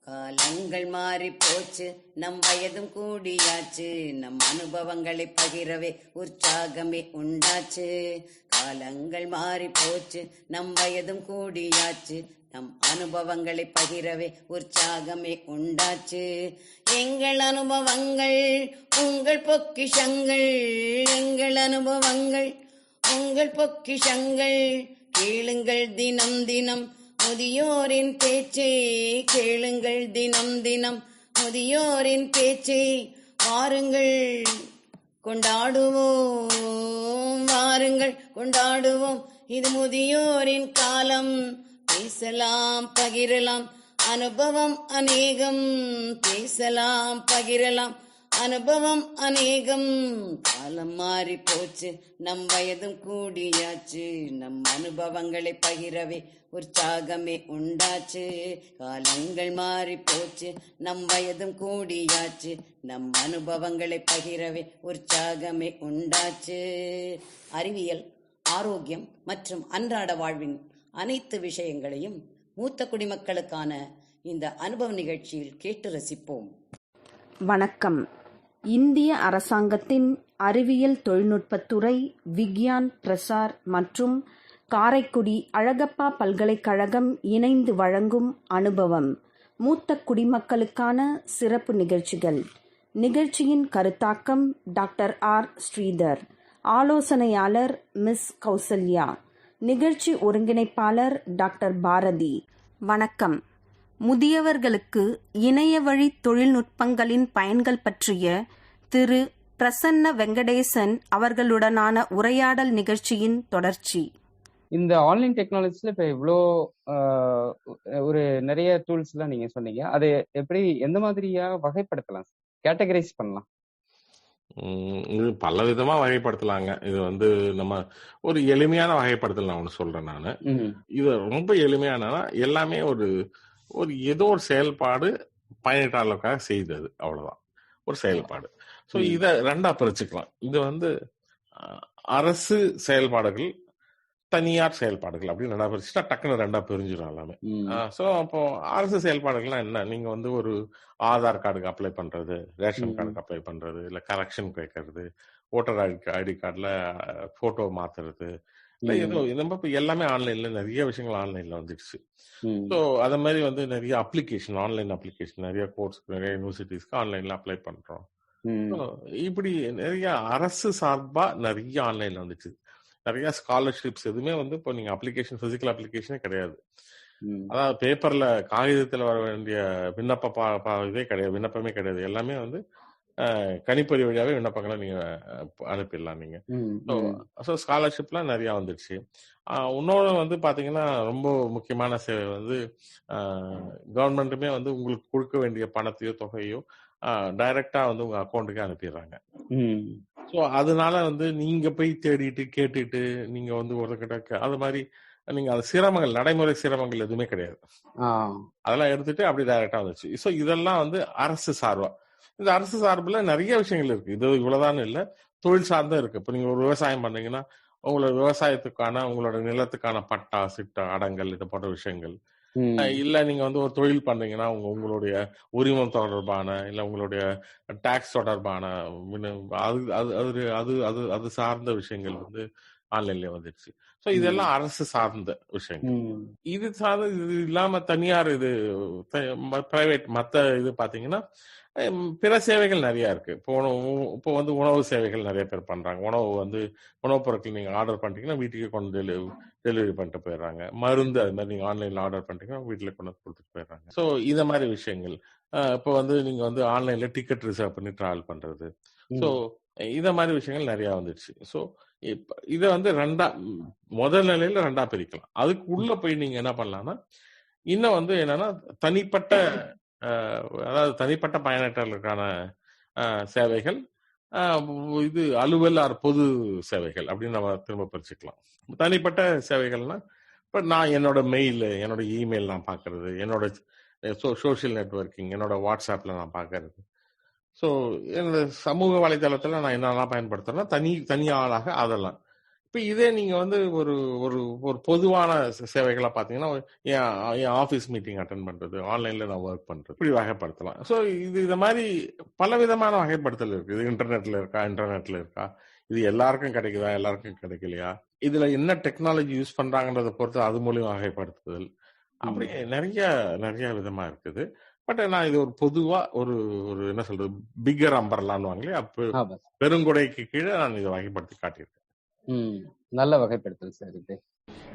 காலங்கள் மாறி போச்சு, நம் வயதும் கூடியாச்சு, நம் அனுபவங்களை பகிரவே உற்சாகமே உண்டாச்சு. காலங்கள் மாறி போச்சு, நம் வயதும் கூடியாச்சு, நம் அனுபவங்களை பகிரவே உற்சாகமே உண்டாச்சு. எங்கள் அனுபவங்கள் உங்கள் பொக்கிஷங்கள், எங்கள் அனுபவங்கள் உங்கள் பொக்கிஷங்கள். கேளுங்கள் தினம் தினம் முதியோரின் பேச்சை, கேளுங்கள் தினம் தினம் முதியோரின் பேச்சை. வாருங்கள் கொண்டாடுவோம், வாருங்கள் கொண்டாடுவோம், இது முதியோரின் காலம். பேசலாம் பகிரலாம் அனுபவம் அநேகம், பேசலாம் பகிரலாம் அனுபவம் அநேகம். காலம் மாறி போச்சு, நம் வயதும் கூடியாச்சு, நம் அனுபவங்களை பகிரவே உற்சாகமே உண்டாச்சு. காலங்கள் மாறி போச்சு, நம் வயதும் கூடியாச்சு, நம் அனுபவங்களை பகிரவே உற்சாகமே உண்டாச்சு. அறிவியல், ஆரோக்கியம் மற்றும் அன்றாட வாழ்வின் அனைத்து விஷயங்களையும் மூத்த குடிமக்களுக்கான இந்த அனுபவ நிகழ்ச்சியில் கேட்டு ரசிப்போம். வணக்கம். இந்திய அரசாங்கத்தின் அறிவியல் தொழில்நுட்பத்துறை, விக்யான் பிரசார் மற்றும் காரைக்குடி அழகப்பா பல்கலைக்கழகம் இணைந்து வழங்கும் அனுபவம் மூத்த குடிமக்களுக்கான சிறப்பு நிகழ்ச்சிகள். நிகழ்ச்சியின் கருத்தாக்கம் டாக்டர் ஆர். ஸ்ரீதர், ஆலோசனையாளர் மிஸ் கௌசல்யா, நிகழ்ச்சி ஒருங்கிணைப்பாளர் டாக்டர் பாரதி. வணக்கம். முதியவர்களுக்கு இணைய வழி தொழில்நுட்பங்களின் பயன்கள் பற்றிய திரு பிரசன்ன வெங்கடேசன் அவர்களுடனான உரையாடல் நிகழ்ச்சியின் தொடர்ச்சி. இந்த ஆன்லைன் டெக்னாலஜிஸ்ல இப்ப இவ்வளோ ஒரு நிறைய டூல்ஸ் எல்லாம் நீங்க சொன்னீங்க, அதை எப்படி எந்த மாதிரியா வகைப்படுத்தலாம், கேட்டகரைஸ் பண்ணலாம்? இது பல விதமா வகைப்படுத்தலாங்க. இது நம்ம ஒரு எளிமையான வகைப்படுத்தல் நான் ஒண்ணு சொல்றேன். நானு இது ரொம்ப எளிமையான, எல்லாமே ஒரு ஏதோ ஒரு செயல்பாடு பயனீட்டாளருக்காக செய்தது, அவ்வளவுதான் ஒரு செயல்பாடு. ஸோ இதை ரெண்டா பிரிச்சுக்கலாம். இது அரசு செயல்பாடுகள், தனியார் செயல்பாடுகள் அப்படின்னு ரெண்டா பிரிச்சுட்டா டக்குன்னு ரெண்டா பிரிஞ்சிடும் எல்லாமே. ஸோ அப்போ அரசு செயல்பாடுகள்லாம் என்ன, நீங்க ஒரு ஆதார் கார்டுக்கு அப்ளை பண்றது, ரேஷன் கார்டுக்கு அப்ளை பண்றது, இல்ல கரெக்ஷன் கேட்கறது, ஓட்டர் ஐடி கார்டுல போட்டோ மாத்துறது, இல்ல ஏதோ நம்ம இப்ப எல்லாமே ஆன்லைன்ல, நிறைய விஷயங்கள் ஆன்லைன்ல வந்துடுச்சு. ஸோ அத மாதிரி நிறைய அப்ளிகேஷன், ஆன்லைன் அப்ளிகேஷன், நிறைய கோர்ஸ்க்கு, நிறைய யூனிவர்சிட்டிஸ்க்கு ஆன்லைன்ல அப்ளை பண்றோம். இப்படி நிறைய அரசு சார்பா நிறைய ஆன்லைன்ல வந்துச்சு. நிறைய ஸ்காலர்ஷிப்ஸ் எதுவுமே இப்போ நீங்க அப்ளிகேஷன், பிசிக்கல் அப்ளிகேஷனே கிடையாது. அதாவது பேப்பர்ல காகிதத்துல வர வேண்டிய இதே கிடையாது, விண்ணப்பமே கிடையாது. எல்லாமே கணிப்பொறி வழியாவே விண்ணப்பங்களை நீங்க அனுப்பிடலாம் நீங்க. ஸோ ஸ்காலர்ஷிப்லாம் நிறைய வந்துடுச்சு. இன்னொன்று பாத்தீங்கன்னா, ரொம்ப முக்கியமான சேவை கவர்மெண்ட்டுமே உங்களுக்கு கொடுக்க வேண்டிய பணத்தையோ தொகையோ டைரக்டா உங்க அக்கௌண்ட்டுக்கே அனுப்பிடுறாங்க. ஸோ அதனால நீங்க போய் தேடிட்டு கேட்டுட்டு நீங்க ஒருத்தக்கிட்ட அது மாதிரி நீங்க அது சிரமங்கள், நடைமுறை சிரமங்கள் எதுவுமே கிடையாது. அதெல்லாம் எடுத்துட்டு அப்படி டைரக்டா வந்துச்சு. ஸோ இதெல்லாம் அரசு சார்பா. இந்த அரசு சார்புல நிறைய விஷயங்கள் இருக்கு. இது இவ்வளவுதான் இல்ல, தொழில் சார்ந்த இருக்கு. இப்ப நீங்க ஒரு விவசாயம் பண்ணீங்கன்னா, உங்களோட விவசாயத்துக்கான, உங்களோட நிலத்துக்கான பட்டா, சிட்டா, அடங்கல், இது போன்ற விஷயங்கள். இல்ல நீங்க ஒரு தொழில் பண்றீங்கன்னா, உங்களுடைய உரிமம் தொடர்பான, இல்ல உங்களுடைய டாக்ஸ் தொடர்பான அது சார்ந்த விஷயங்கள் ஆன்லைன்ல வந்துருச்சு. சோ இதெல்லாம் அரசு சார்ந்த விஷயங்கள். இது சார்ந்த, இது இல்லாம தனியார், இது பிரைவேட், மத்த இது பாத்தீங்கன்னா பிற சேவைகள் நிறைய இருக்கு. இப்போ உணவு சேவைகள் நிறைய பேர் பண்றாங்க. உணவுப் பொருட்கள் நீங்க ஆர்டர் பண்ணிட்டீங்கன்னா வீட்டுக்கு கொண்டு டெலிவரி பண்ணிட்டு போயிடுறாங்க. மருந்து அது மாதிரி நீங்க ஆன்லைன்ல ஆர்டர் பண்ணிட்டீங்கன்னா வீட்டுல கொண்டு கொடுத்துட்டு போயிடுறாங்க. ஸோ இந்த மாதிரி விஷயங்கள். இப்போ நீங்க ஆன்லைன்ல டிக்கெட் ரிசர்வ் பண்ணி டிராவல் பண்றது. ஸோ இத மாதிரி விஷயங்கள் நிறைய வந்துடுச்சு. ஸோ இத ரெண்டா, முதல் நிலையில ரெண்டா பிரிக்கலாம். அதுக்கு உள்ள போய் நீங்க என்ன பண்ணலாம்னா, இன்னும் என்னன்னா தனிப்பட்ட, அதாவது தனிப்பட்ட பயனற்றலுக்கான சேவைகள், இது அலுவல் ஆர் பொது சேவைகள் அப்படின்னு நம்ம திரும்ப பிரிச்சுக்கலாம். தனிப்பட்ட சேவைகள்னா, இப்ப நான் என்னோட மெயில், என்னோட இமெயில் நான் பாக்குறது, என்னோட சோசியல் நெட்வொர்க்கிங், என்னோட வாட்ஸ்அப்ல நான் பாக்குறது. ஸோ என்னோட சமூக வலைதளத்துல நான் என்னெல்லாம் பயன்படுத்துறேன்னா தனி ஆளாக அதெல்லாம். இப்ப இதே நீங்க வந்து ஒரு ஒரு ஒரு பொதுவான சேவைகளா பாத்தீங்கன்னா, என் ஆபீஸ் மீட்டிங் அட்டென்ட் பண்றது, ஆன்லைன்ல நான் ஒர்க் பண்றது, இப்படி வகைப்படுத்தலாம். ஸோ இந்த மாதிரி பல விதமான வகைப்படுத்தல் இருக்கு. இது இன்டர்நெட்ல இருக்கா, இது எல்லாருக்கும் கிடைக்குதா, எல்லாருக்கும் கிடைக்கலையா, இதுல என்ன டெக்னாலஜி யூஸ் பண்றாங்கன்றத பொறுத்து அது மூலியம் வகைப்படுத்துதல், அப்படி நிறைய நிறைய விதமா இருக்குது. பட் நான் இது ஒரு பொதுவா ஒரு ஒரு என்ன சொல்றது, பிக்கர் அம்பர்லான்னு அப்ப பெருங்குடைக்கு கீழே நான் இதை வகைப்படுத்தி காட்டியிருக்கேன். நல்ல வகைப்படுத்தல் சார் இது.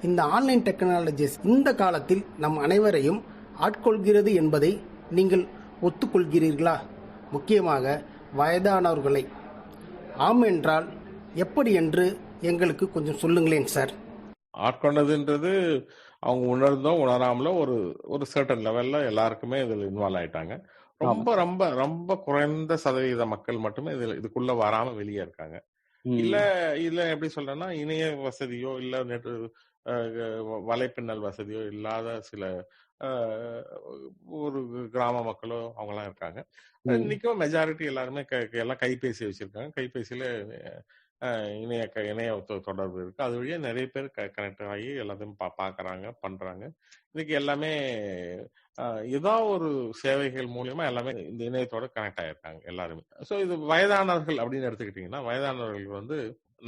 இந்த ஆன்லைன் டெக்னாலஜிஸ் இந்த காலத்தில் நம் அனைவரையும் ஆட்கொள்கிறது என்பதை நீங்கள் ஒத்துக்கொள்கிறீர்களா? முக்கியமாக வயதானவர்களை. ஆம் என்றால் எப்படி என்று எங்களுக்கு கொஞ்சம் சொல்லுங்களேன் சார். ஆட்கொண்டதுன்றது அவங்க உணர்ந்தோ உணராமலோ ஒரு ஒரு சர்டன் லெவல்ல எல்லாருக்குமே இதுல இன்வால்வ் ஆயிட்டாங்க. ரொம்ப ரொம்ப ரொம்ப குறைந்த சதவீத மக்கள் மட்டுமே இதுக்குள்ள வராம வெளியே இருக்காங்க. இல்ல எப்படி சொல்றேன்னா, இணைய வசதியோ இல்ல நெட் வலைப்பின்னல் வசதியோ இல்லாத சில ஒரு கிராம மக்களோ அவங்கலாம் இருக்காங்க. இன்னைக்கும் மெஜாரிட்டி எல்லாருமே எல்லாம் கைபேசி வச்சிருக்காங்க. கைபேசியில இணைய தொடர்பு இருக்கு. அது வழியா நிறைய பேர் கனெக்ட் ஆகி எல்லாத்தையும் பாக்குறாங்க, பண்றாங்க. இன்னைக்கு எல்லாமே ஏதோ ஒரு சேவைகள் மூலியமா எல்லாமே இந்த இணையத்தோட கனெக்ட் ஆயிருக்காங்க எல்லாருமே. சோ இது வயதானவர்கள் அப்படின்னு எடுத்துக்கிட்டீங்கன்னா, வயதானவர்கள் வந்து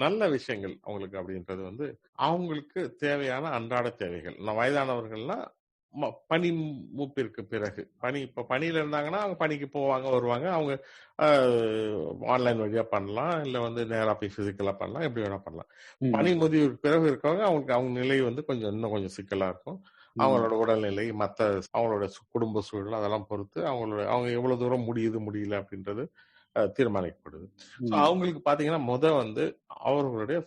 நல்ல விஷயங்கள் அவங்களுக்கு அப்படின்றது வந்து அவங்களுக்கு தேவையான அன்றாட தேவைகள். நான் வயதானவர்கள்னா பணி மூப்பிற்கு பிறகு இப்ப பணியில இருந்தாங்கன்னா அவங்க பணிக்கு போவாங்க வருவாங்க. அவங்க ஆன்லைன் வழியா பண்ணலாம், இல்ல வந்து நேரா போய் பிசிக்கலா பண்ணலாம், எப்படி வேணா பண்ணலாம். பணி முதிர்வுக்கு பிறகு இருக்கவங்க அவங்க நிலை வந்து இன்னும் கொஞ்சம் சிக்கலா இருக்கும். அவங்களோட உடல்நிலை, அவங்களோட குடும்ப சூழல் அதெல்லாம் பொறுத்து அவங்க எவ்வளவு தூரம் முடியல அப்படின்றது தீர்மானிக்கப்படுது. அவங்களுக்கு பாத்தீங்கன்னா வந்து அவர்களுடைய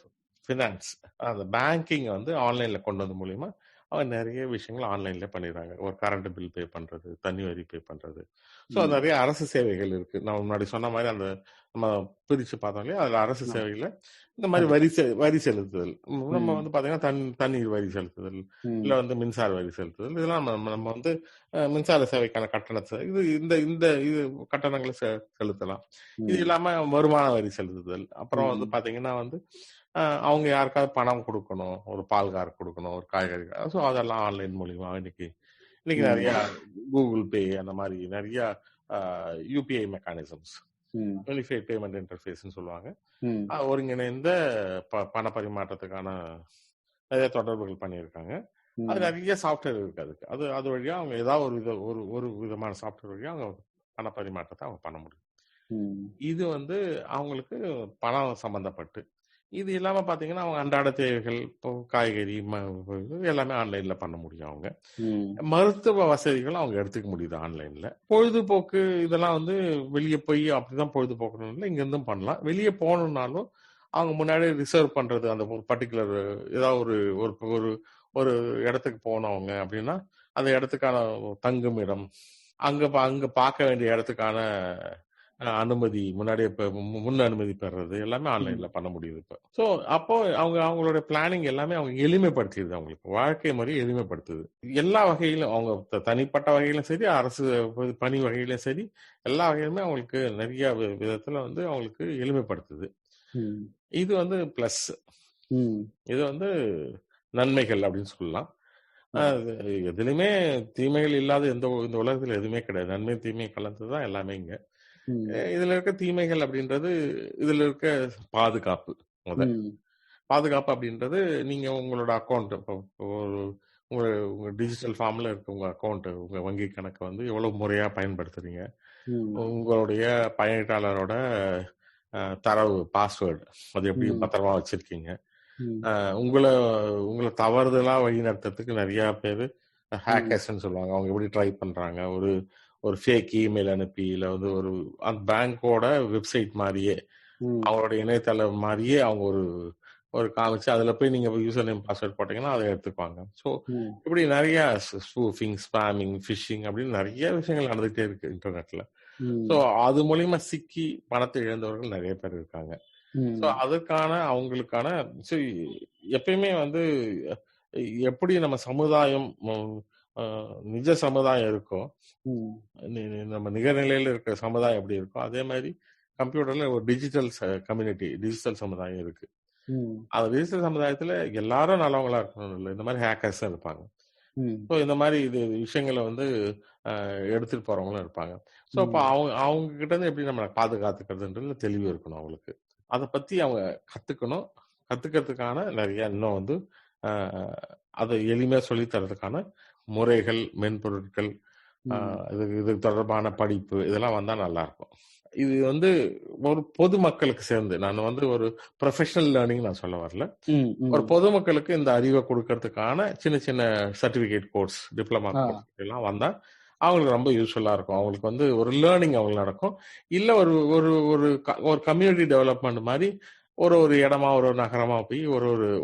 பினான்ஸ், அந்த பேங்கிங் வந்து ஆன்லைன்ல கொண்டு வந்த மூலியமா அவங்க நிறைய விஷயங்கள் ஆன்லைன்ல பண்ணிடுறாங்க. ஒரு கரண்ட் பில் பே பண்றது, தண்ணி வரி பே பண்றது. ஸோ நிறைய அரசு சேவைகள் இருக்கு. நான் முன்னாடி சொன்ன மாதிரி அந்த நம்ம பிரிச்சு பார்த்தோம் இல்லையா, அதுல அரசு சேவையில இந்த மாதிரி வரி செலுத்துதல், நம்ம வந்து பாத்தீங்கன்னா தண்ணீர் வரி செலுத்துதல், இல்ல வந்து மின்சார வரி செலுத்துதல், இதெல்லாம் நம்ம வந்து மின்சார சேவைக்கான கட்டணத்தை இது கட்டணங்களை செலுத்தலாம். இது இல்லாம வருமான வரி செலுத்துதல், அப்புறம் வந்து பாத்தீங்கன்னா வந்து அவங்க யாருக்காவது பணம் கொடுக்கணும், ஒரு பால்கார் கொடுக்கணும், ஒரு காய்கறி, ஸோ அதெல்லாம் ஆன்லைன் மூலியமா இன்னைக்கு நிறைய கூகுள் பே அந்த மாதிரி நிறைய யூபிஐ மெக்கானிசம்ஸ், யூனிஃபைட் பேமெண்ட் இன்டர்ஃபேஸ்ன்னு சொல்லுவாங்க, ஒருங்கிணைந்த பண பரிமாற்றத்துக்கான நிறைய தொடர்புகள் பண்ணியிருக்காங்க. அது நிறைய சாஃப்ட்வேர் இருக்கு அதுக்கு. அது வழியா அவங்க ஏதாவது ஒரு விதமான சாஃப்ட்வேர் வழியா அவங்க பண பரிமாற்றத்தை அவங்க பண்ண முடியும். இது வந்து அவங்களுக்கு பணம் சம்பந்தப்பட்டு. இது இல்லாம பாத்தீங்கன்னா அவங்க அன்றாட தேவைகள், இப்போ காய்கறி எல்லாமே ஆன்லைன்ல பண்ண முடியும். அவங்க மருத்துவ வசதிகள் அவங்க எடுத்துக்க முடியுது ஆன்லைன்ல. பொழுதுபோக்கு இதெல்லாம் வந்து வெளியே போய் அப்படிதான் பொழுதுபோக்கணும், இங்க இருந்தும் பண்ணலாம். வெளியே போகணும்னாலும் அவங்க முன்னாடி ரிசர்வ் பண்றது, அந்த ஒரு பர்டிகுலர் ஏதாவது ஒரு இடத்துக்கு போனவங்க அப்படின்னா அந்த இடத்துக்கான தங்குமிடம், அங்க பார்க்க வேண்டிய இடத்துக்கான அனுமதி, முன்னாடியே முன் அனுமதி பெறது எல்லாமே ஆன்லைன்ல பண்ண முடியுது இப்ப. சோ அப்போ அவங்களோட பிளானிங் எல்லாமே அவங்க எளிமைப்படுத்திடுது, அவங்களுக்கு வாழ்க்கை முறை எளிமைப்படுத்துது எல்லா வகையிலும். அவங்க தனிப்பட்ட வகையிலும் சரி, அரசு பணி வகையிலும் சரி, எல்லா வகையிலுமே அவங்களுக்கு நிறைய விதத்துல வந்து அவங்களுக்கு எளிமைப்படுத்துது. இது வந்து பிளஸ், இது வந்து நன்மைகள் அப்படின்னு சொல்லலாம். எதுலையுமே தீமைகள் இல்லாத இந்த உலகத்துல எதுவுமே கிடையாது. நன்மை தீமை கலந்துதான் எல்லாமே இங்க. இதுல இருக்க தீமைகள் அப்படின்றது, இதுல இருக்க பாதுகாப்பு. பாதுகாப்பு அப்படின்றது, நீங்க உங்களோட அக்கௌண்ட் உங்க டிஜிட்டல் ஃபார்ம்ல இருக்க உங்க அக்கௌண்ட், உங்க வங்கி கணக்கை வந்து எவ்வளவு முறையா பயன்படுத்துறீங்க, உங்களுடைய பயனாளரோட தரவு பாஸ்வேர்டு அது எப்படி பத்திரமா வச்சிருக்கீங்க, உங்களை தவறுதலா வழி நடத்துறதுக்கு நிறைய பேரு ஹேக்கர்ஸ்ன்னு சொல்லுவாங்க, அவங்க எப்படி ட்ரை பண்றாங்க, ஒரு ஃபேக் இமெயில் அனுப்பி, இல்ல வந்து அந்த பேங்கோட வெப்சைட் மாதிரியே, அவங்களோட இணையதளம் மாதிரியே அவங்க ஒரு காமிச்சு அதுல போய் நீங்க யூசர் நேம் பாஸ்வேர்ட் போட்டீங்கன்னா அதை எடுத்துக்குவாங்க. ஸோ இப்படி நிறைய ஸ்பூஃபிங், ஸ்பாமிங், ஃபிஷிங் அப்படின்னு நிறைய விஷயங்கள் நடந்துகிட்டே இருக்கு இன்டர்நெட்ல. ஸோ அது மூலியமா சிக்கி பணத்தை இழந்தவர்கள் நிறைய பேர் இருக்காங்க. ஸோ அதுக்கான அவங்களுக்கான எப்பயுமே வந்து எப்படி நம்ம சமுதாயம் நிஜ சமுதாயம் இருக்கோ, நம்ம நிகழ்நிலையில இருக்கிற சமுதாயம் எப்படி இருக்கோ, அதே மாதிரி கம்ப்யூட்டர்ல ஒரு டிஜிட்டல் கம்யூனிட்டி, டிஜிட்டல் சமுதாயம் இருக்கு. அந்த டிஜிட்டல் சமுதாயத்துல எல்லாரும் நல்லவங்களா இருக்கணும் இல்லை, இந்த மாதிரி ஹேக்கர்ஸ் இருப்பாங்க. ஸோ இந்த மாதிரி விஷயங்களை வந்து எடுத்துட்டு போறவங்களும் இருப்பாங்க. ஸோ அப்போ அவங்க கிட்ட இருந்து எப்படி நம்ம பாதுகாத்துக்கிறதுன்றதுல தெளிவு இருக்கணும் அவங்களுக்கு. அதை பத்தி அவங்க கத்துக்கிறதுக்கான நிறைய இன்னும் வந்து அதை எளிமையா சொல்லி தரதுக்கான முறைகள், மென்பொருட்கள், இது தொடர்பான படிப்பு இதெல்லாம் வந்தா நல்லா இருக்கும். இது வந்து ஒரு பொதுமக்களுக்கு சேர்ந்து, நான் வந்து ஒரு ப்ரொஃபஷனல் லேர்னிங் நான் சொல்ல வரல, ஒரு பொதுமக்களுக்கு இந்த அறிவை கொடுக்கறதுக்கான சின்ன சின்ன சர்டிபிகேட் கோர்ஸ், டிப்ளமா கோர்ஸ் எல்லாம் வந்தா அவங்களுக்கு ரொம்ப யூஸ்ஃபுல்லா இருக்கும். அவங்களுக்கு வந்து ஒரு லேர்னிங் அவங்களுக்கு நடக்கும். இல்ல ஒரு ஒரு ஒரு கம்யூனிட்டி டெவலப்மெண்ட் மாதிரி ஒரு இடமா, ஒரு நகரமா போய்,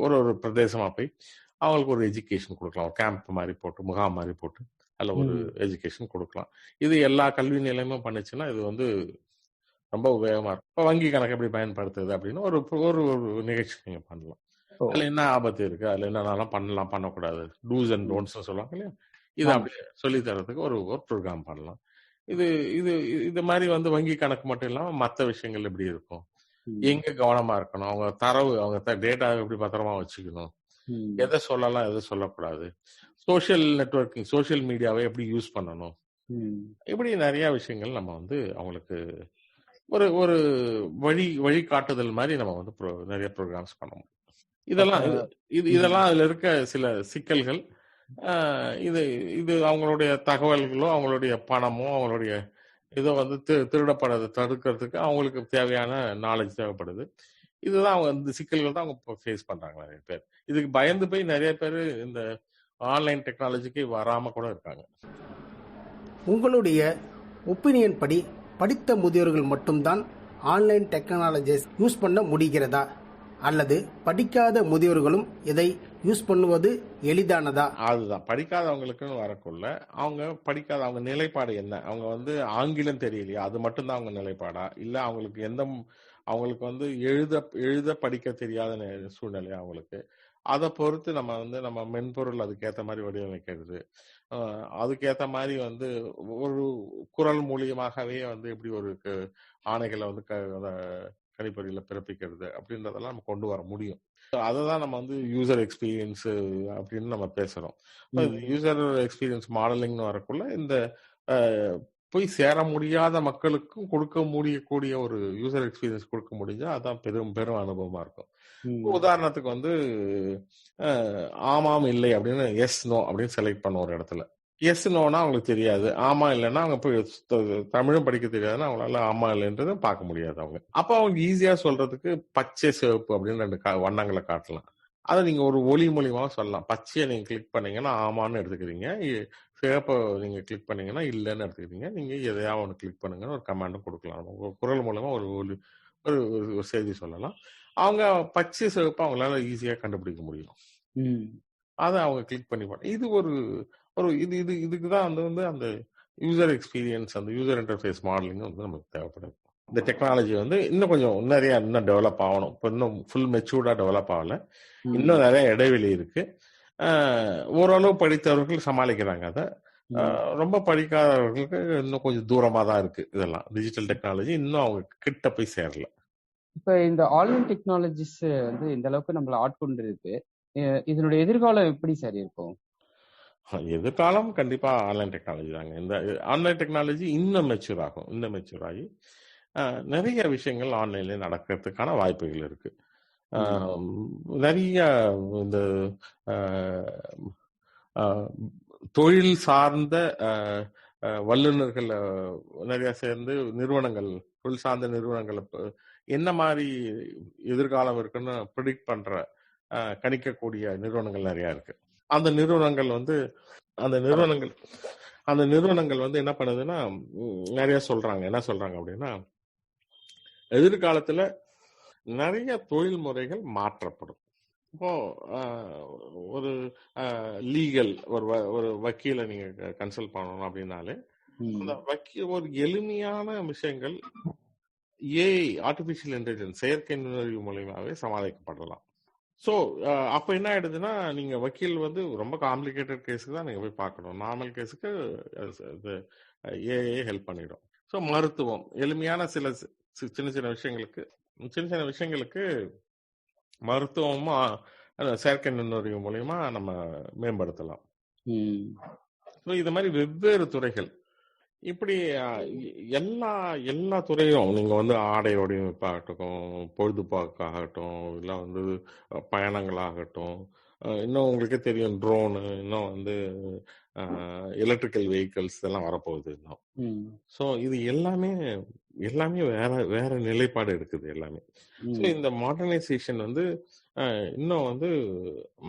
ஒரு பிரதேசமா போய் அவங்களுக்கு ஒரு எஜுகேஷன் கொடுக்கலாம். ஒரு கேம்ப் மாதிரி போட்டு, முகாம் மாதிரி போட்டு அல்ல ஒரு எஜுகேஷன் கொடுக்கலாம். இது எல்லா கல்வி நிலையமும் பண்ணுச்சுன்னா இது வந்து ரொம்ப உபயோகமா இருக்கும். இப்போ வங்கி கணக்கு எப்படி பயன்படுத்துது அப்படின்னு ஒரு ஒரு நிகழ்ச்சி நீங்க பண்ணலாம். அதுல என்ன ஆபத்து இருக்கு, அதுல என்னென்னலாம் பண்ணலாம், பண்ணக்கூடாது, டூஸ் அண்ட் டோன்ட்ஸ் சொல்லுவாங்க இல்லையா, இதை அப்படியே சொல்லி தரதுக்கு ஒரு ப்ரோக்ராம் பண்ணலாம். இது மாதிரி வந்து வங்கி கணக்கு மட்டும் இல்லாம மற்ற விஷயங்கள் எப்படி இருக்கும், எங்க கவனமா இருக்கணும், அவங்க தரவு, அவங்க டேட்டா எப்படி பத்திரமா வச்சுக்கணும், எதை சொல்லலாம் எதை சொல்லக்கூடாது, சோசியல் நெட்வொர்க்கிங், சோசியல் மீடியாவை எப்படி யூஸ் பண்ணணும், இப்படி நிறைய விஷயங்கள் நம்ம வந்து அவங்களுக்கு ஒரு வழிகாட்டுதல் மாதிரி நம்ம வந்து நிறைய ப்ரோக்ராம்ஸ் பண்ணணும். இதெல்லாம் அதுல இருக்க சில சிக்கல்கள். இது அவங்களுடைய தகவல்களோ, அவங்களுடைய பணமோ, அவங்களுடைய இதோ வந்து திருடப்படுறதை தடுக்கிறதுக்கு அவங்களுக்கு தேவையான நாலேஜ் தேவைப்படுது. இதுதான் அவங்க இந்த சிக்கல்கள் தான் அவங்க ஃபேஸ் பண்றாங்க நிறைய பேர். இதுக்கு பயந்து போய் நிறைய பேர் இந்த ஆன்லைன் டெக்னாலஜிக்கு வராம கூட இருக்காங்க. உங்களுடைய ஒப்பீனியன் படி படித்த முதியோர்கள் மட்டும்தான் ஆன்லைன் டெக்னாலஜிஸ் யூஸ் பண்ண முடிகிறதா, அல்லது படிக்காத முதியோர்களும் இதை யூஸ் பண்ணுவது எளிதானதா? அதுதான் படிக்காதவங்களுக்குன்னு வரக்குள்ள அவங்க படிக்காத, அவங்க நிலைப்பாடு என்ன, அவங்க வந்து ஆங்கிலம் தெரியலையா, அது மட்டும்தான் அவங்க நிலைப்பாடா, இல்ல அவங்களுக்கு வந்து எழுத படிக்க தெரியாத சூழ்நிலையா அவங்களுக்கு, அதை பொறுத்து நம்ம மென்பொருள் அதுக்கேற்ற மாதிரி வடிவமைக்கிறது, அதுக்கேற்ற மாதிரி வந்து ஒரு குரல் மூலியமாகவே வந்து எப்படி ஒரு ஆணைகளை வந்து கணிப்பொறியில பிறப்பிக்கிறது அப்படின்றதெல்லாம் நம்ம கொண்டு வர முடியும். அதை நம்ம வந்து யூசர் எக்ஸ்பீரியன்ஸ் அப்படின்னு நம்ம பேசுறோம். யூசர் எக்ஸ்பீரியன்ஸ் மாடலிங்னு வரக்குள்ள இந்த போய் சேர முடியாத மக்களுக்கும் கொடுக்க முடியக்கூடிய ஒரு யூசர் எக்ஸ்பீரியன்ஸ் கொடுக்க முடிஞ்சா அதான் பெரும் அனுபவமா இருக்கும். உதாரணத்துக்கு வந்து ஆமாம் இல்லை அப்படின்னு எஸ் நோ அப்படின்னு செலக்ட் பண்ண ஒரு இடத்துல, எஸ் நோனா அவங்களுக்கு தெரியாது, ஆமா இல்லைன்னா அவங்க போய் தமிழும் படிக்க தெரியாதுன்னா அவங்களால ஆமா இல்லைன்றத பார்க்க முடியாது. அப்ப அவங்க ஈஸியா சொல்றதுக்கு பச்சை, சிவப்பு அப்படின்னு 2 வண்ணங்களை காட்டலாம். அதை நீங்க ஒரு ஒளி மூலியமா சொல்லலாம். பச்சையை நீங்க கிளிக் பண்ணீங்கன்னா ஆமான்னு எடுத்துக்கிறீங்க, சிவப்பை நீங்க கிளிக் பண்ணீங்கன்னா இல்லைன்னு எடுத்துக்கிறீங்க, நீங்க எதையாவது ஒன்று கிளிக் பண்ணுங்கன்னு ஒரு கமாண்டும் கொடுக்கலாம். குரல் மூலமா ஒரு செய்தி சொல்லலாம். அவங்க பச்சை சிவப்பு அவங்களால ஈஸியா கண்டுபிடிக்க முடியும். அதை அவங்க கிளிக் பண்ணி இது இதுக்குதான் வந்து அந்த யூசர் எக்ஸ்பீரியன்ஸ், அந்த யூசர் இன்டர்ஃபேஸ் மாடலிங் வந்து நமக்கு தேவைப்படுது. இந்த டெக்னாலஜி வந்து இன்னும் கொஞ்சம் இன்னும் டெவலப் ஆகணும். இப்போ இன்னும் ஃபுல் மெச்சூர்டா டெவலப் ஆகல, இன்னும் நிறைய இடைவெளி இருக்கு. ஓரளவு படித்தவர்கள் சமாளிக்கிறாங்க அதை, ரொம்ப படிக்காதவர்களுக்கு இன்னும் கொஞ்சம் தூரமா தான் இருக்கு. இதெல்லாம் டிஜிட்டல் டெக்னாலஜி இன்னும் அவங்க கிட்ட போய் சேரல. இப்ப இந்த ஆன்லைன் டெக்னாலஜிஸ் வந்து இந்த அளவுக்கு நம்மள ஆட்கொண்டு இருக்கு, இதனுடைய எதிர்காலம் எப்படி சார் இருக்கும்? எதிர்காலம் கண்டிப்பா ஆன்லைன் டெக்னாலஜி தாங்க. இந்த ஆன்லைன் டெக்னாலஜி இன்னும் மெச்சூர் ஆகும். இன்னும் மெச்சூர் ஆகி நிறைய விஷயங்கள் ஆன்லைன்ல நடக்கிறதுக்கான வாய்ப்புகள் இருக்கு. நிறைய இந்த தொழில் சார்ந்த வல்லுநர்கள் நிறைய சேர்ந்து நிறுவனங்கள், தொழில் சார்ந்த நிறுவனங்கள் என்ன மாதிரி எதிர்காலம் இருக்குன்னு ப்ரிடிக்ட் பண்ற, கணிக்கக்கூடிய நிறுவனங்கள் நிறைய இருக்கு. அந்த நிறுவனங்கள் வந்து என்ன பண்ணுதுன்னா நிறைய சொல்றாங்க. என்ன சொல்றாங்க அப்படின்னா, எதிர்காலத்துல நிறைய தொழில் முறைகள் மாற்றப்படும். இப்போ ஒரு லீகல் ஒரு வக்கீலை நீங்க கன்சல்ட் பண்ணணும் அப்படின்னாலே அந்த ஒரு எளிமையான விஷயங்கள் ஏஐ, ஆர்டிபிஷியல் இன்டெலிஜென்ஸ், செயற்கை நுண்ணறிவு மூலமாவே சமாளிக்கப்படலாம். ஸோ அப்போ என்ன ஆயிடுதுன்னா, நீங்க வக்கீல் வந்து ரொம்ப காம்ப்ளிகேட்டட் கேஸுக்கு தான் நீங்க போய் பார்க்கணும். நார்மல் கேஸுக்கு ஏஐ ஹெல்ப் பண்ணிடும். ஸோ மருத்துவம், எளிமையான சின்ன சின்ன விஷயங்களுக்கு மருத்துவமும் செயற்கை நுண்ணறிவு மூலியமா நம்ம மேம்படுத்தலாம். ஸோ இது மாதிரி வெவ்வேறு துறைகள் இப்படி எல்லா எல்லா துறையும் நீங்க வந்து ஆடை வடிவமைப்பாகட்டும், பொழுதுபோக்காகட்டும், இல்லை வந்து பயணங்களாகட்டும், இன்னும் உங்களுக்கே தெரியும் ட்ரோனு, இன்னும் வந்து எலக்ட்ரிக்கல் வெஹிக்கிள்ஸ் இதெல்லாம் வரப்போகுது இன்னும். ஸோ இது எல்லாமே எல்லாமே வேற வேற நிலைப்பாடு இருக்குது எல்லாமே. ஸோ இந்த மாடர்னைசேஷன் வந்து இன்னும் வந்து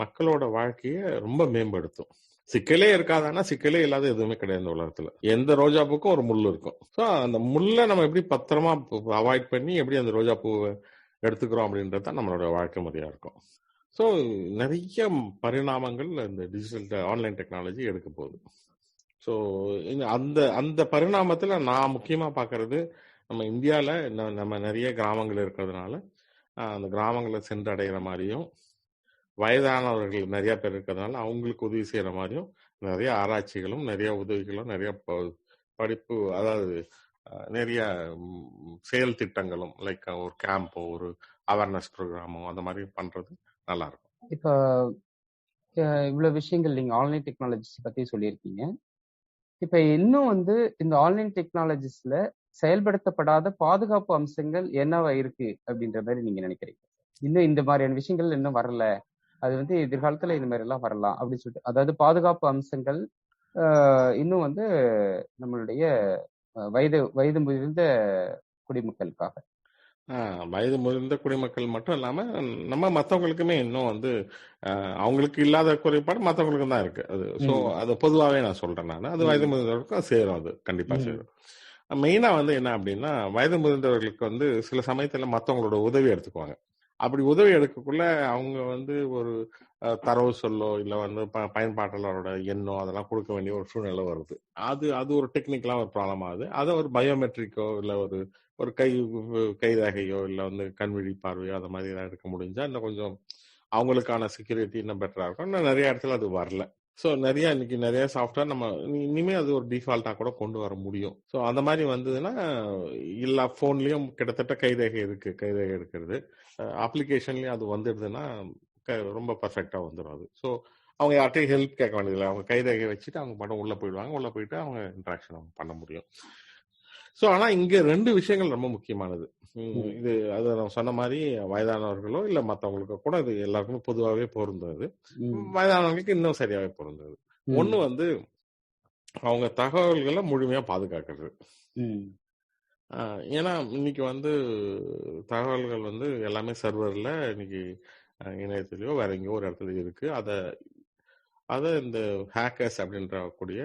மக்களோட வாழ்க்கையை ரொம்ப மேம்படுத்தும். சிக்கலே இருக்காதானா சிக்கலே இல்லாத எதுவுமே கிடையாது இந்த உலகத்துல. எந்த ரோஜா பூக்கும் ஒரு முள் இருக்கும். ஸோ அந்த முள்ளை நம்ம எப்படி பத்திரமா அவாய்ட் பண்ணி எப்படி அந்த ரோஜா பூவை எடுத்துக்கிறோம் அப்படின்றது தான் நம்மளோட வாழ்க்கை முறையா இருக்கும். ஸோ நிறைய பரிணாமங்கள் இந்த டிஜிட்டல் ஆன்லைன் டெக்னாலஜி எடுக்க போகுது. ஸோ அந்த அந்த பரிணாமத்தில் நான் முக்கியமாக பார்க்கறது நம்ம இந்தியாவில் நம்ம நிறைய கிராமங்கள் இருக்கிறதுனால அந்த கிராமங்களை சென்றடைகிற மாதிரியும், வயதானவர்கள் நிறைய பேர் இருக்கிறதுனால அவங்களுக்கு உதவி செய்யற மாதிரியும் நிறைய ஆராய்ச்சிகளும் நிறைய உதவிகளும் நிறைய படிப்பு, அதாவது நிறைய செயல் திட்டங்களும் லைக் ஒரு கேம்போ ஒரு அவேர்னஸ் ப்ரோக்ராமோ அந்த மாதிரி பண்றது நல்லா இருக்கும். இப்போ இவ்வளவு விஷயங்கள் நீங்க ஆன்லைன் டெக்னாலஜிஸ் பத்தி சொல்லியிருக்கீங்க. இப்ப இன்னும் வந்து இந்த ஆன்லைன் டெக்னாலஜிஸ்ல செயல்படுத்தப்படாத பாதுகாப்பு அம்சங்கள் என்னவா இருக்கு அப்படின்ற மாதிரி நீங்க நினைக்கிறீங்க? இன்னும் இந்த மாதிரியான விஷயங்கள் இன்னும் வரல, அது வந்து எதிர்காலத்துல இந்த மாதிரி எல்லாம் வரலாம் அப்படின்னு சொல்லிட்டு, அதாவது பாதுகாப்பு அம்சங்கள் இன்னும் வந்து நம்மளுடைய வயது முதிர்ந்த குடிமக்களுக்காக. வயது முதிர்ந்த குடிமக்கள் மட்டும் இல்லாம நம்ம மற்றவங்களுக்குமே இன்னும் வந்து அவங்களுக்கு இல்லாத குறைபாடு மற்றவங்களுக்கும் தான் இருக்கு. அது ஸோ அது பொதுவாகவே நான் சொல்றேன். நான் அது வயது முதிர்ந்தவர்களுக்கும் சேரும், அது கண்டிப்பா சேரும். மெயினா வந்து என்ன அப்படின்னா, வயது முதிர்ந்தவர்களுக்கு வந்து சில சமயத்துல மற்றவங்களோட உதவி எடுத்துக்குவாங்க. அப்படி உதவி எடுக்கக்குள்ள அவங்க வந்து ஒரு தரவு சொல்லோ இல்லை வந்து பயன்பாட்டாளரோட எண்ணோ அதெல்லாம் கொடுக்க வேண்டிய ஒரு சூழ்நிலை வருது. அது ஒரு டெக்னிக்கலா ஒரு ப்ராப்ளம் ஆகுது. அதை ஒரு பயோமெட்ரிக்கோ இல்லை ஒரு கைரேகையோ இல்லை வந்து கண்விழி பார்வையோ அந்த மாதிரி எல்லாம் எடுக்க முடிஞ்சா இன்னும் கொஞ்சம் அவங்களுக்கான செக்யூரிட்டி இன்னும் பெட்டரா இருக்கும். இன்னும் நிறைய இடத்துல அது வரல. ஸோ இன்னைக்கு நிறைய சாஃப்ட்வேர் நம்ம இனிமே அது ஒரு டிஃபால்ட்டா கூட கொண்டு வர முடியும். ஸோ அந்த மாதிரி வந்ததுன்னா எல்லா போன்லயும் கிட்டத்தட்ட கைரேகை இருக்கு, கைரேகை எடுக்கிறது அப்ளிகேஷன்லயும் அது வந்துடுதுன்னா ரொம்ப பர்ஃபெக்டா வந்துடும் அது. ஸோ அவங்க யார்ட்டையும் ஹெல்ப் கேட்க வேண்டியதில்லை. அவங்க கைரேகை வச்சுட்டு அவங்க மட்டும் உள்ள போயிடுவாங்க, உள்ள போயிட்டு அவங்க இன்ட்ராக்ஷன் பண்ண முடியும். ஸோ ஆனா இங்க 2 விஷயங்கள் ரொம்ப முக்கியமானது. இது அது நான் சொன்ன மாதிரி வயதானவர்களோ இல்ல மற்றவங்களுக்கோ கூட இது எல்லாருக்குமே பொதுவாகவே பொருந்தது. வயதானவங்களுக்கு இன்னும் சரியாவே பொருந்தது. ஒண்ணு வந்து அவங்க தகவல்களை முழுமையா பாதுகாக்கிறது. ஏன்னா இன்னைக்கு வந்து தகவல்கள் வந்து எல்லாமே சர்வர்ல இன்னைக்கு இணையத்திலயோ வேற எங்கேயோ ஒரு இடத்துல இருக்கு. அதை இந்த ஹேக்கர்ஸ் அப்படின்ற கூடிய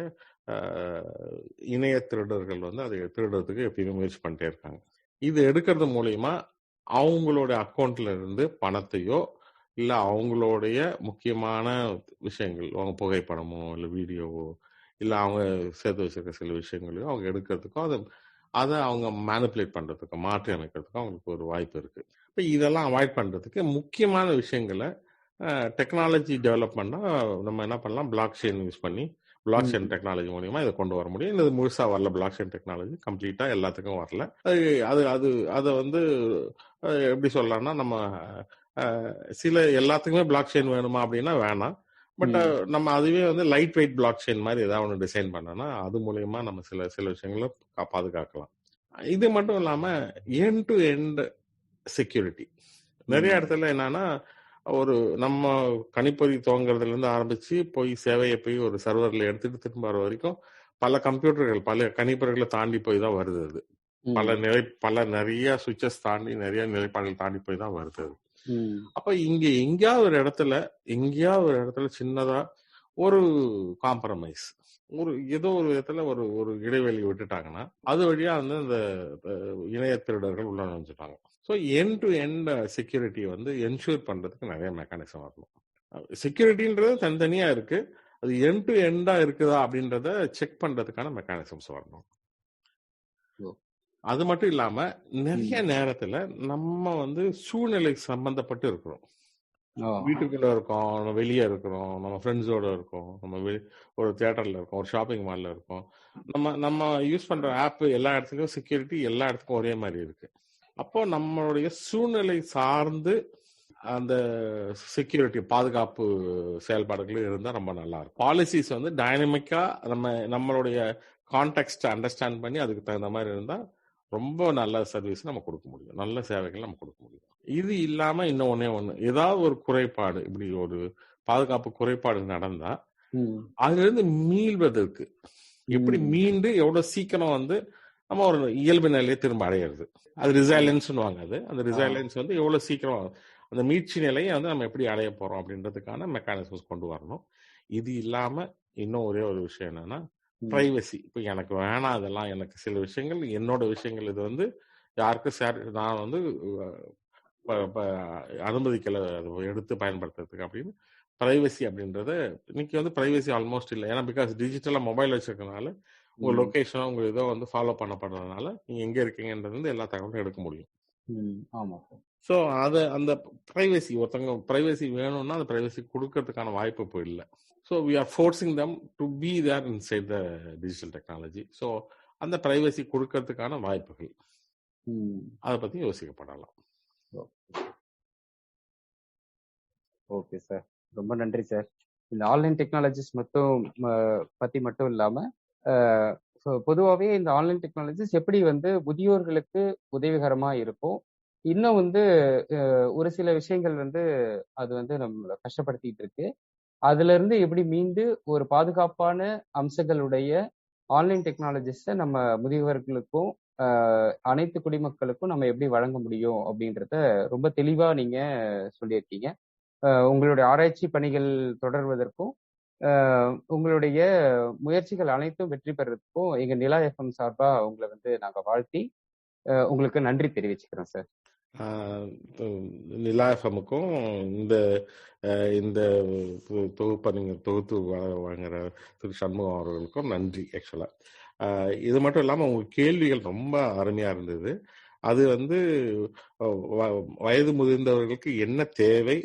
இணைய திருடர்கள் வந்து அதை திருடுறதுக்கு எப்பயுமே முயற்சி பண்ணிட்டே இருக்காங்க. இது எடுக்கிறது மூலியமா அவங்களோட அக்கௌண்ட்ல இருந்து பணத்தையோ இல்ல அவங்களுடைய முக்கியமான விஷயங்கள், அவங்க புகைப்படமோ இல்ல வீடியோவோ இல்ல அவங்க சேர்த்து வச்சிருக்க சில விஷயங்களையோ அவங்க எடுக்கிறதுக்கோ அதை அவங்க மேனிப்புலேட் பண்றதுக்கோ மாற்றி அமைக்கிறதுக்கோ அவங்களுக்கு ஒரு வாய்ப்பு இருக்கு. இப்போ இதெல்லாம் அவாய்ட் பண்றதுக்கு முக்கியமான விஷயங்களை டெக்னாலஜி டெவலப் பண்ணா நம்ம என்ன பண்ணலாம், பிளாக் செயின் யூஸ் பண்ணி பிளாக் செயின் டெக்னாலஜி மூலியமா இதை கொண்டு வர முடியும். இது முழுசா வரல, பிளாக் செயின் டெக்னாலஜி கம்ப்ளீட்டா எல்லாத்துக்கும் வரல. அதை வந்து எப்படி சொல்லலாம்னா, நம்ம சில எல்லாத்துக்குமே பிளாக் செயின் வேணுமா அப்படின்னா வேணாம். பட் நம்ம அதுவே வந்து லைட் வெயிட் பிளாக் செயின் மாதிரி ஏதாவது ஒன்று டிசைன் பண்ணோம்னா அது மூலியமா நம்ம சில விஷயங்களை பாதுகாக்கலாம். இது மட்டும் இல்லாம எண்ட் டு எண்ட் செக்யூரிட்டி நிறைய இடத்துல என்னன்னா, ஒரு நம்ம கணிப்பொறி துவங்குறதுல இருந்து ஆரம்பிச்சு போய் சேவையை போய் ஒரு சர்வர்ல எடுத்துட்டு திரும்ப வர வரைக்கும் பல கம்ப்யூட்டர்கள் பல கணிப்பொறிகளை தாண்டி போய் தான் வருது. அது நிறைய சுவிட்சஸ் தாண்டி நிறைய நிலைப்பாடுகள் தாண்டி போய் தான் வருது. அப்ப இங்க எங்கேயாவது ஒரு இடத்துல சின்னதா ஒரு காம்ப்ரமைஸ், ஏதோ ஒரு விதத்துல ஒரு இடைவெளி விட்டுட்டாங்கன்னா அது வழியா வந்து இந்த இணைய திருடர்கள் உள்ள நுழைஞ்சிட்டாங்க. ஸோ எண்ட் டு எண்ட் செக்யூரிட்டியை வந்து என்ஷூர் பண்றதுக்கு நிறைய மெக்கானிசம் வரணும். செக்யூரிட்டின்றது தனித்தனியா இருக்கு, அது எண்ட் டு எண்டா இருக்குதா அப்படின்றத செக் பண்றதுக்கான மெக்கானிசம்ஸ் வரணும். அது மட்டும் இல்லாம நிறைய நேரத்துல நம்ம வந்து சூழ்நிலை சம்பந்தப்பட்டு இருக்கிறோம். வீட்டுக்குள்ள இருக்கோம், நம்ம வெளியே இருக்கிறோம், நம்ம ஃப்ரெண்ட்ஸோட இருக்கோம், நம்ம ஒரு தியேட்டர்ல இருக்கோம், ஒரு ஷாப்பிங் மால்ல இருக்கோம். நம்ம யூஸ் பண்ற ஆப் எல்லா இடத்துலயும் செக்யூரிட்டி எல்லா இடத்துக்கும் ஒரே மாதிரி இருக்கு. அப்போ நம்மளுடைய சூழ்நிலை சார்ந்து அந்த செக்யூரிட்டி பாதுகாப்பு செயல்பாடுகளும் இருந்தால் ரொம்ப நல்லா இருக்கும். பாலிசிஸ் வந்து டைனமிக்கா நம்மளுடைய கான்டெக்ட் அண்டர்ஸ்டாண்ட் பண்ணி அதுக்கு தகுந்த மாதிரி இருந்தால் ரொம்ப நல்ல சர்வீஸ் நம்ம கொடுக்க முடியும், நல்ல சேவைகள் நம்ம கொடுக்க முடியும். இது இல்லாம இன்னும் ஒண்ணு, ஏதாவது ஒரு குறைபாடு, இப்படி ஒரு பாதுகாப்பு குறைபாடு நடந்தா அதுல இருந்து மீள்வதற்கு எப்படி மீண்டு எவ்வளவு சீக்கிரம் வந்து நம்ம ஒரு இயல்பு நிலையை திரும்ப அடையிறது, அது ரிசைலன்ஸ் அது. அந்த ரிசைலன்ஸ் வந்து எவ்வளவு சீக்கிரம் அந்த மீட்சி நிலையை வந்து நம்ம எப்படி அடைய போறோம் அப்படின்றதுக்கான மெக்கானிசம்ஸ் கொண்டு வரணும். இது இல்லாம இன்னும் ஒரே ஒரு விஷயம் என்னன்னா பிரைவசி. இப்போ எனக்கு வேணாம் அதெல்லாம், எனக்கு சில விஷயங்கள் என்னோட விஷயங்கள் இது வந்து யாருக்கும் நான் வந்து அனுமதிக்கல அதை எடுத்து பயன்படுத்துறதுக்கு அப்படின்னு. பிரைவசி அப்படின்றத இன்னைக்கு வந்து பிரைவசி ஆல்மோஸ்ட் இல்லை. ஏன்னா பிகாஸ் டிஜிட்டலா மொபைல் வச்சிருக்கனால உங்க லொகேஷனோ உங்க இதோ வந்து ஃபாலோ பண்ணப்படுறதுனால நீங்க எங்க இருக்கீங்கன்றது வந்து எல்லா தகவலும் எடுக்க முடியும். ஆமா. ஸோ அந்த பிரைவசி, ஒருத்தவங்க பிரைவசி வேணும்னா அந்த பிரைவசி கொடுக்கறதுக்கான வாய்ப்பு இப்போ இல்லை. So we are forcing them to be there inside the digital technology. So அந்த பிரைவசி கொடுக்கறதுக்கான வாய்ப்புகள் அதை பத்தி யோசிக்கப்படலாம். ஓகே சார், ரொம்ப நன்றி சார். இந்த ஆன்லைன் டெக்னாலஜிஸ் பத்தி மட்டும் இல்லாம பொதுவாகவே இந்த ஆன்லைன் டெக்னாலஜிஸ் எப்படி வந்து முதியோர்களுக்கு உதவிகரமா இருக்கும், இன்னும் வந்து ஒரு சில விஷயங்கள் வந்து அது வந்து நம்மளை கஷ்டப்படுத்திட்டு இருக்கு, அதுல இருந்து எப்படி மீண்டு ஒரு பாதுகாப்பான அம்சங்களுடைய ஆன்லைன் டெக்னாலஜிஸை நம்ம முதியவர்களுக்கும் அனைத்து குடிமக்களுக்கும் நம்ம எப்படி வழங்க முடியும் அப்படின்றத ரொம்ப தெளிவா நீங்க சொல்லியிருக்கீங்க. உங்களுடைய ஆராய்ச்சி பணிகள் தொடர்வதற்கும் உங்களுடைய முயற்சிகள் அனைத்தும் வெற்றி பெறதுக்கும் எங்க நிலா FM சார்பா உங்களை வந்து நாங்க வாழ்த்தி உங்களுக்கு நன்றி தெரிவிச்சுக்கிறோம் சார். நிலா எஃப்எம்முக்கும் இந்த தொகுப்பை நீங்க தொகுத்து வாங்குற திரு சண்முகம் அவர்களுக்கும் நன்றி. ஆக்சுவலா இது மட்டும் இல்லாம உங்க கேள்விகள் ரொம்ப அருமையா இருந்தது. அது வந்து வயது முதிர்ந்தவர்களுக்கு என்ன தேவை,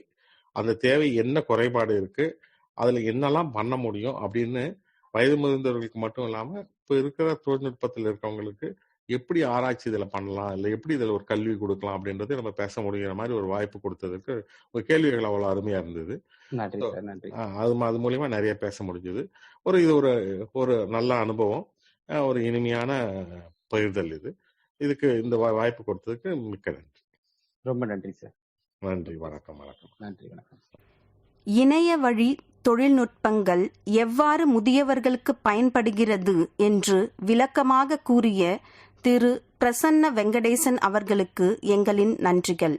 அந்த தேவை என்ன குறைபாடு இருக்கு, அதுல என்னெல்லாம் பண்ண முடியும் அப்படின்னு வயது முதிர்ந்தவர்களுக்கு மட்டும் இல்லாம இப்ப இருக்கிற தொழில்நுட்பத்தில் இருக்கவங்களுக்கு எப்படி ஆராய்ச்சி இதுல பண்ணலாம், இல்லை எப்படி இதுல ஒரு கல்வி கொடுக்கலாம் அப்படின்றது நம்ம பேச முடிகிற மாதிரி ஒரு வாய்ப்பு கொடுத்ததுக்கு ஒரு கேள்விகள் அவ்வளவு அருமையா இருந்தது. அது மூலியமா நிறைய பேச முடிஞ்சது. இது ஒரு நல்ல அனுபவம், ஒரு இனிமையான பகிர்தல். இதுக்கு இந்த வாய்ப்பு கொடுத்ததுக்கு மிக்க நன்றி. ரொம்ப நன்றி சார். நன்றி. வணக்கம். நன்றி, வணக்கம். இணைய வழி தொழில்நுட்பங்கள் எவ்வாறு முதியவர்களுக்கு பயன்படுகிறது என்று விளக்கமாக கூறிய திரு பிரசன்ன வெங்கடேசன் அவர்களுக்கு எங்களின் நன்றிகள்.